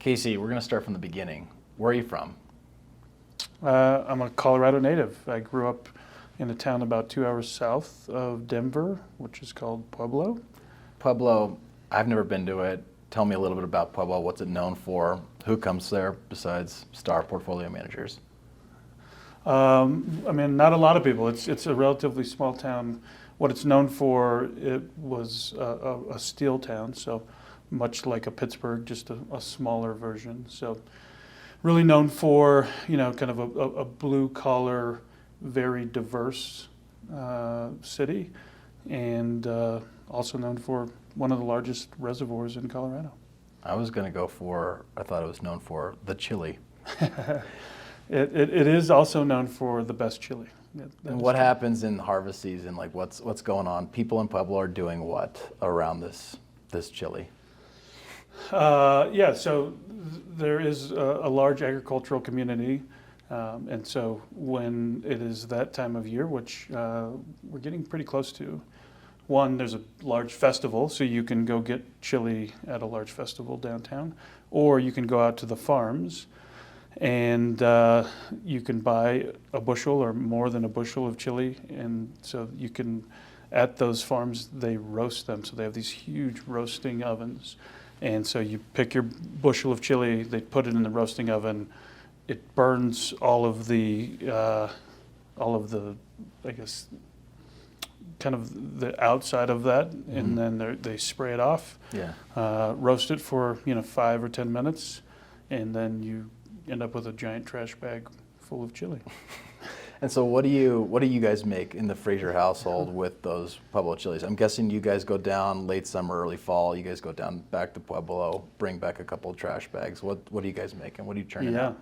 Casey, we're going to start from the beginning. Where are you from? I'm a Colorado native. I grew up in a town about 2 hours south of Denver, which is called Pueblo. Pueblo, I've never been to it. Tell me a little bit about Pueblo. What's it known for? Who comes there besides star portfolio managers? Not a lot of people. It's a relatively small town. What it's known for, it was a steel town, so much like a Pittsburgh, just a smaller version. So really known for, kind of a blue collar, very diverse city, and also known for one of the largest reservoirs in Colorado. I was going to go for, I thought it was known for the chili. It is also known for the best chili. And what happens in harvest season? Like what's going on? People in Pueblo are doing what around this chili? So there is a large agricultural community, and so when it is that time of year, which we're getting pretty close to, one, there's a large festival, so you can go get chili at a large festival downtown, or you can go out to the farms and you can buy a bushel or more than a bushel of chili, and so you can, at those farms, they roast them, so they have these huge roasting ovens. And so you pick your bushel of chili, they put it in the roasting oven. It burns all of the, I guess, kind of the outside of that, mm-hmm. and then they spray it off. Yeah. Roast it for 5 or 10 minutes, and then you end up with a giant trash bag full of chili. And so what do you guys make in the Frazier household with those Pueblo chilies? I'm guessing you guys go down late summer, early fall. You guys go down back to Pueblo, bring back a couple of trash bags. What do you guys make and what do you churn out?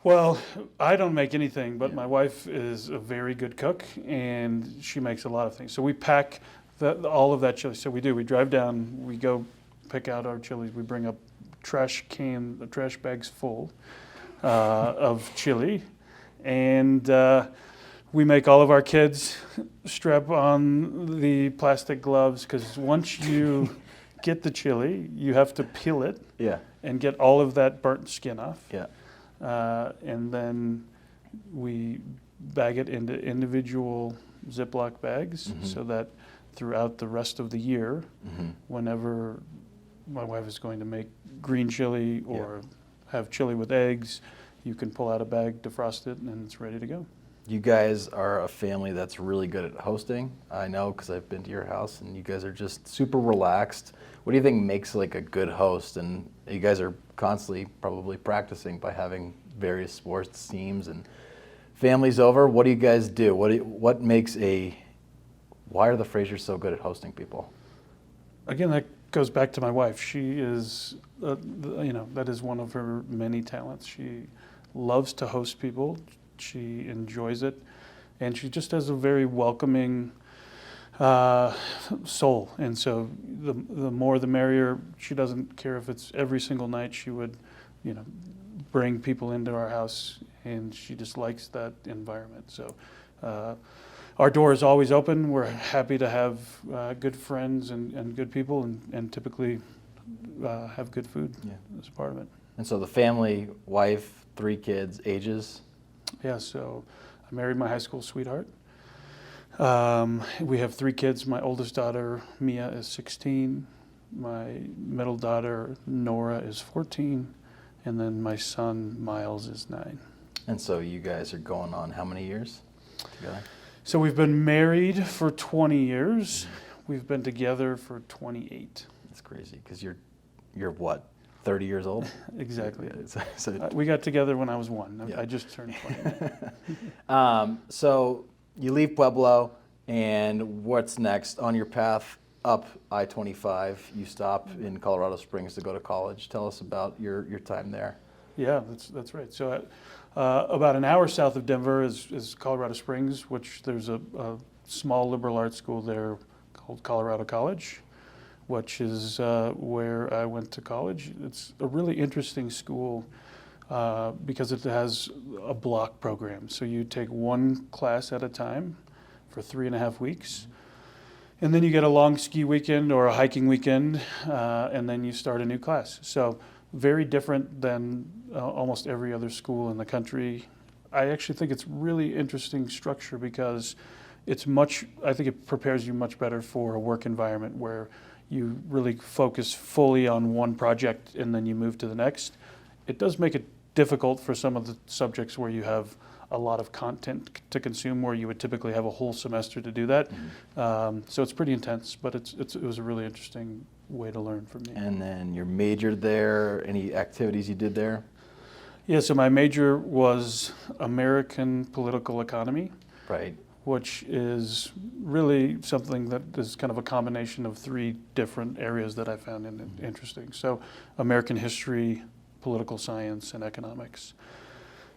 Well, I don't make anything, but my wife is a very good cook, and she makes a lot of things. So we pack all of that chili. So we drive down, we go pick out our chilies. We bring up trash bags full of chili. And we make all of our kids strap on the plastic gloves, because once you get the chili, you have to peel it and get all of that burnt skin off. Yeah. And then we bag it into individual Ziploc bags, mm-hmm. so that throughout the rest of the year, mm-hmm. whenever my wife is going to make green chili or have chili with eggs, you can pull out a bag, defrost it, and it's ready to go. You guys are a family that's really good at hosting. I know because I've been to your house, and you guys are just super relaxed. What do you think makes like a good host? And you guys are constantly probably practicing by having various sports teams and families over. What do you guys do? Why are the Fraziers so good at hosting people? Again, that goes back to my wife. She is, that is one of her many talents. She loves to host people. She enjoys it, and she just has a very welcoming soul. And so the more the merrier. She doesn't care if it's every single night. She would, bring people into our house, and she just likes that environment. So our door is always open. We're happy to have good friends and good people, and typically have good food as a part of it. And so the family, wife, 3 kids, ages? Yeah, so I married my high school sweetheart. We have 3 kids. My oldest daughter, Mia, is 16. My middle daughter, Nora, is 14. And then my son, Miles, is 9. And so you guys are going on how many years together? So we've been married for 20 years. We've been together for 28. That's crazy, because you're what, 30 years old? Exactly. So we got together when I was 1. Yeah. I just turned 20. So you leave Pueblo, and what's next on your path up I-25? You stop in Colorado Springs to go to college. Tell us about your time there. Yeah, that's right. So about an hour south of Denver is Colorado Springs, which there's a small liberal arts school there called Colorado College, which is where I went to college. It's a really interesting school because it has a block program. So you take one class at a time for 3.5 weeks. And then you get a long ski weekend or a hiking weekend, and then you start a new class. So very different than almost every other school in the country. I actually think it's really interesting structure because I think it prepares you much better for a work environment where you really focus fully on one project and then you move to the next. It does make it difficult for some of the subjects where you have a lot of content to consume, where you would typically have a whole semester to do that. So it's pretty intense, but it was a really interesting way to learn for me. And then your major there, any activities you did there? Yeah, so my major was American political economy, Right. which is really something that is kind of a combination of three different areas that I found interesting. So American history, political science, and economics.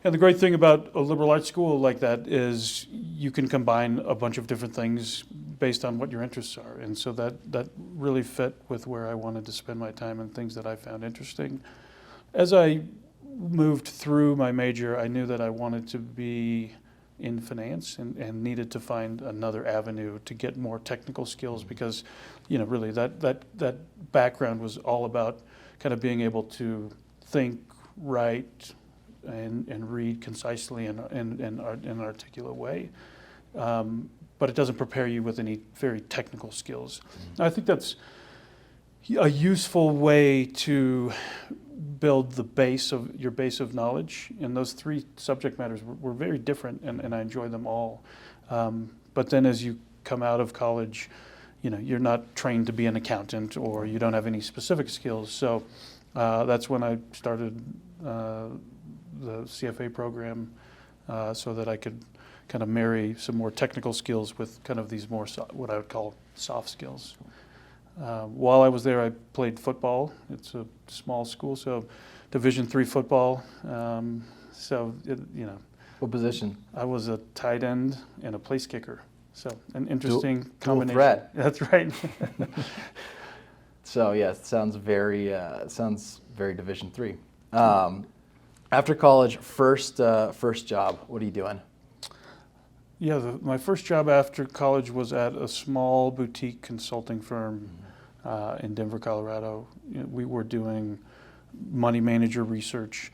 And the great thing about a liberal arts school like that is you can combine a bunch of different things based on what your interests are. And so that really fit with where I wanted to spend my time and things that I found interesting. As I moved through my major, I knew that I wanted to be in finance and needed to find another avenue to get more technical skills because, really that background was all about kind of being able to think, write, and read concisely in an articulate way. But it doesn't prepare you with any very technical skills. I think that's a useful way to build your base of knowledge. And those three subject matters were very different, and I enjoy them all. But then as you come out of college, you're not trained to be an accountant or you don't have any specific skills. So that's when I started the CFA program so that I could kind of marry some more technical skills with kind of these more what I would call soft skills. While I was there, I played football. It's a small school, so Division III football. What position? I was a tight end and a place kicker. So an interesting combination. Dual threat. That's right. So yeah, it sounds very Division III. After college, first job. What are you doing? Yeah, my first job after college was at a small boutique consulting firm in Denver, Colorado. We were doing money manager research,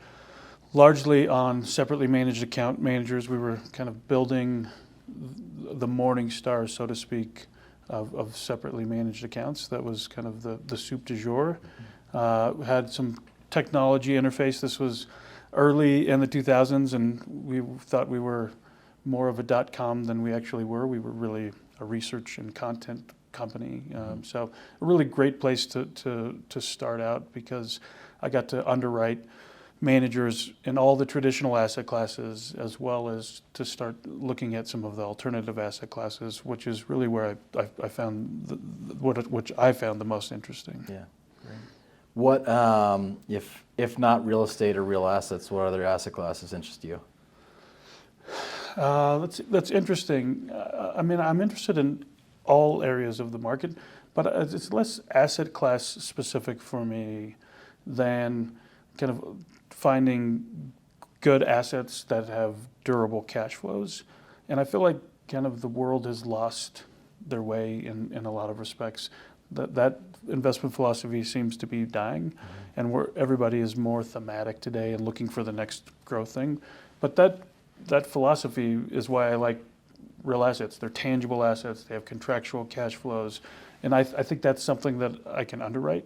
largely on separately managed account managers. We were kind of building the morning star, so to speak, of separately managed accounts. That was kind of the soup du jour. Had some technology interface. This was early in the 2000s, and we thought we were more of a .com than we actually were. We were really a research and content company. So a really great place to start out because I got to underwrite managers in all the traditional asset classes as well as to start looking at some of the alternative asset classes, which is really where I found which I found the most interesting. Yeah, great. What if not real estate or real assets, what other asset classes interest you? That's interesting. I mean, I'm interested in all areas of the market, but it's less asset class specific for me than kind of finding good assets that have durable cash flows. And I feel like kind of the world has lost their way in a lot of respects. That investment philosophy seems to be dying, and everybody is more thematic today and looking for the next growth thing. But that philosophy is why I like real assets. They're tangible assets. They have contractual cash flows. And I think that's something that I can underwrite.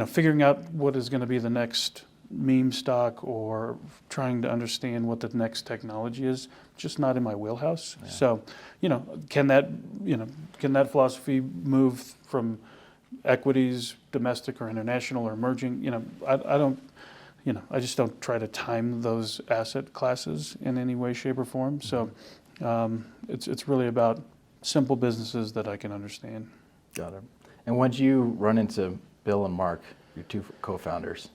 Figuring out what is going to be the next meme stock or trying to understand what the next technology is, just not in my wheelhouse. Yeah. So, can that philosophy move from equities, domestic or international or emerging? I just don't try to time those asset classes in any way, shape, or form. So it's really about simple businesses that I can understand. Got it. And when did you run into Bill and Mark, your two co-founders?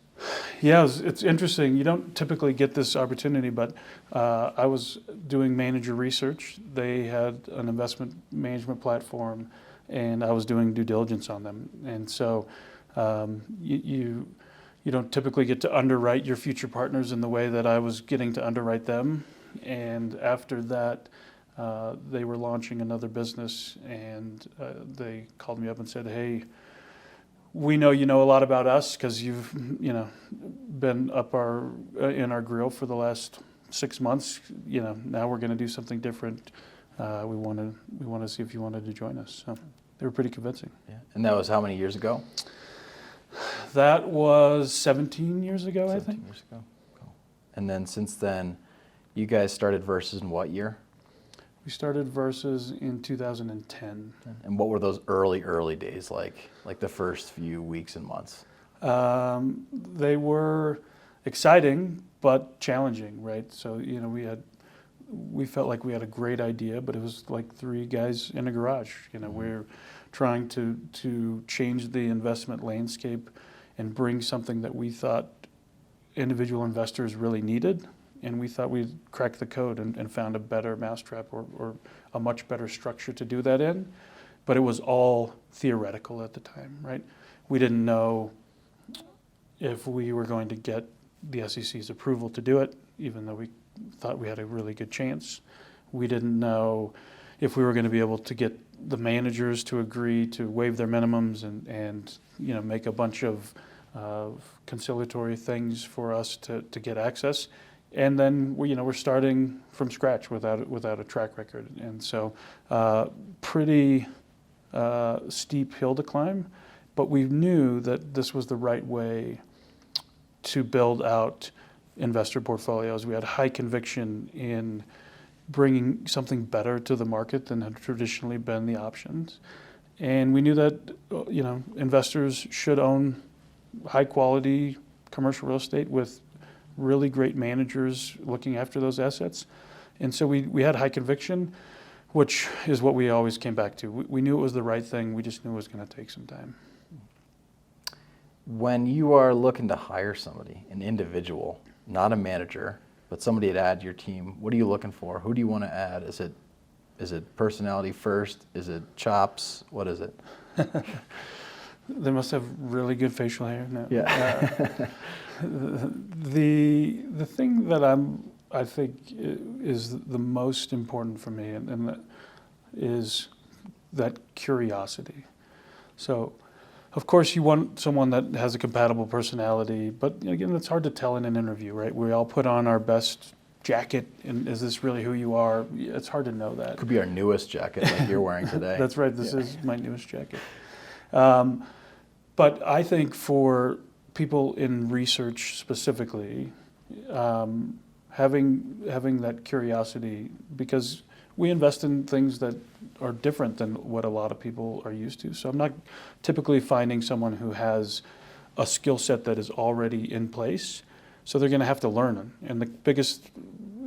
Yeah, it's interesting. You don't typically get this opportunity, but I was doing manager research. They had an investment management platform, and I was doing due diligence on them. And so you don't typically get to underwrite your future partners in the way that I was getting to underwrite them. And after that, they were launching another business, and they called me up and said, "Hey, we know you know a lot about us because you've been up in our grill for the last 6 months. Now we're going to do something different. We want to see if you wanted to join us. So they were pretty convincing. Yeah. And that was how many years ago? That was 17 years ago, I 17 think. years ago. Cool. And then since then, you guys started Versus in what year? We started Versus in 2010. And what were those early days like the first few weeks and months? They were exciting but challenging, right? So we felt like we had a great idea, but it was like 3 guys in a garage. We're trying to change the investment landscape and bring something that we thought individual investors really needed. And we thought we'd cracked the code and found a better mousetrap or a much better structure to do that in. But it was all theoretical at the time, right? We didn't know if we were going to get the SEC's approval to do it, even though we thought we had a really good chance. We didn't know if we were going to be able to get the managers to agree to waive their minimums and make a bunch of conciliatory things for us to get access. And then we're starting from scratch without a track record, and so pretty steep hill to climb. But we knew that this was the right way to build out investor portfolios. We had high conviction in bringing something better to the market than had traditionally been the options, and we knew that investors should own high quality commercial real estate with really great managers looking after those assets. And so we had high conviction, which is what we always came back to. We knew it was the right thing. We just knew it was going to take some time. When you are looking to hire somebody, an individual, not a manager, but somebody to add to your team, what are you looking for? Who do you want to add? Is it personality first? Is it chops? What is it? They must have really good facial hair. No. Yeah. The thing that I think is the most important for me, and that is that curiosity. So, of course, you want someone that has a compatible personality, but again, it's hard to tell in an interview, right? We all put on our best jacket, and is this really who you are? It's hard to know that. Could be our newest jacket, like you're wearing today. That's right. This is my newest jacket. But I think for people in research specifically, having that curiosity, because we invest in things that are different than what a lot of people are used to. So I'm not typically finding someone who has a skill set that is already in place. So they're going to have to learn them. And the biggest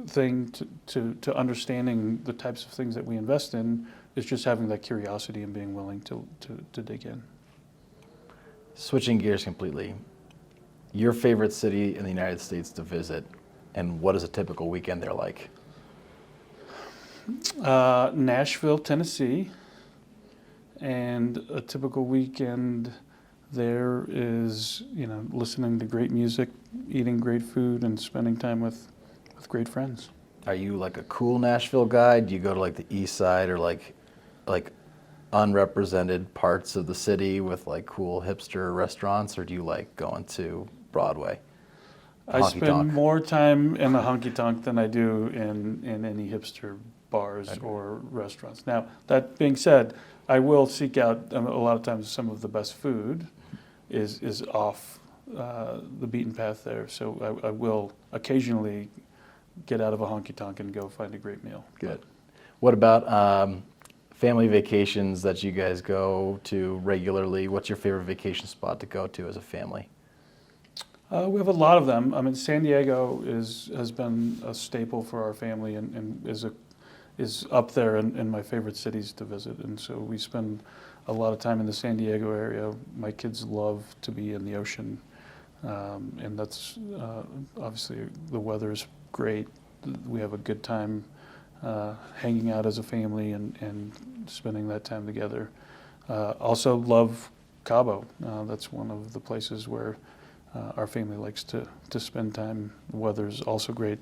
thing to understanding the types of things that we invest in is just having that curiosity and being willing to dig in. Switching gears completely, your favorite city in the United States to visit, and what is a typical weekend there like? Nashville, Tennessee, and a typical weekend there is, listening to great music, eating great food, and spending time with great friends. Are you like a cool Nashville guy? Do you go to like the east side or like unrepresented parts of the city with like cool hipster restaurants, or do you like going to Broadway? I spend more time in the honky tonk than I do in any hipster bars or restaurants. Now, that being said, I will seek out, a lot of times some of the best food is off the beaten path there. So I will occasionally get out of a honky tonk and go find a great meal. Good. What about family vacations that you guys go to regularly? What's your favorite vacation spot to go to as a family? We have a lot of them. I mean, San Diego has been a staple for our family and is up there in my favorite cities to visit. And so we spend a lot of time in the San Diego area. My kids love to be in the ocean, and that's obviously the weather is great. We have a good time hanging out as a family and spending that time together. Also love Cabo. That's one of the places where our family likes to spend time. The weather's also great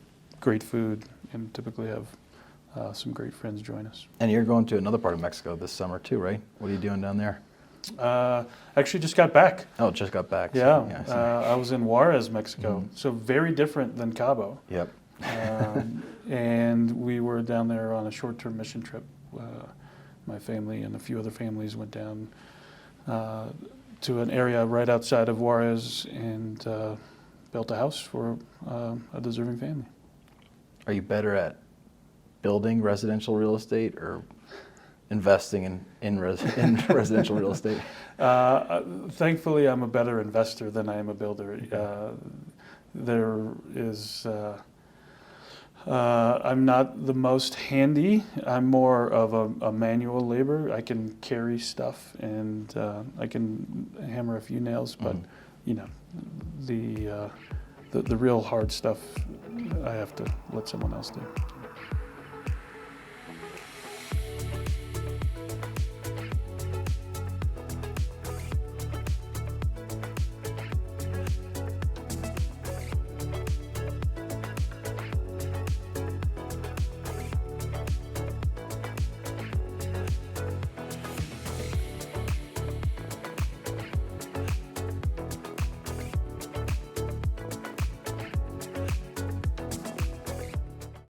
food, and typically have some great friends join us. And you're going to another part of Mexico this summer too, right? What are you doing down there? Actually, just got back. Oh, just got back. Yeah, I see. I was in Juarez, Mexico, so very different than Cabo. Yep. And we were down there on a short-term mission trip. My family and a few other families went down to an area right outside of Juarez and built a house for a deserving family. Are you better at building residential real estate or investing in residential real estate? Thankfully, I'm a better investor than I am a builder. I'm not the most handy. I'm more of a manual labor. I can carry stuff and I can hammer a few nails, but you know, the real hard stuff I have to let someone else do.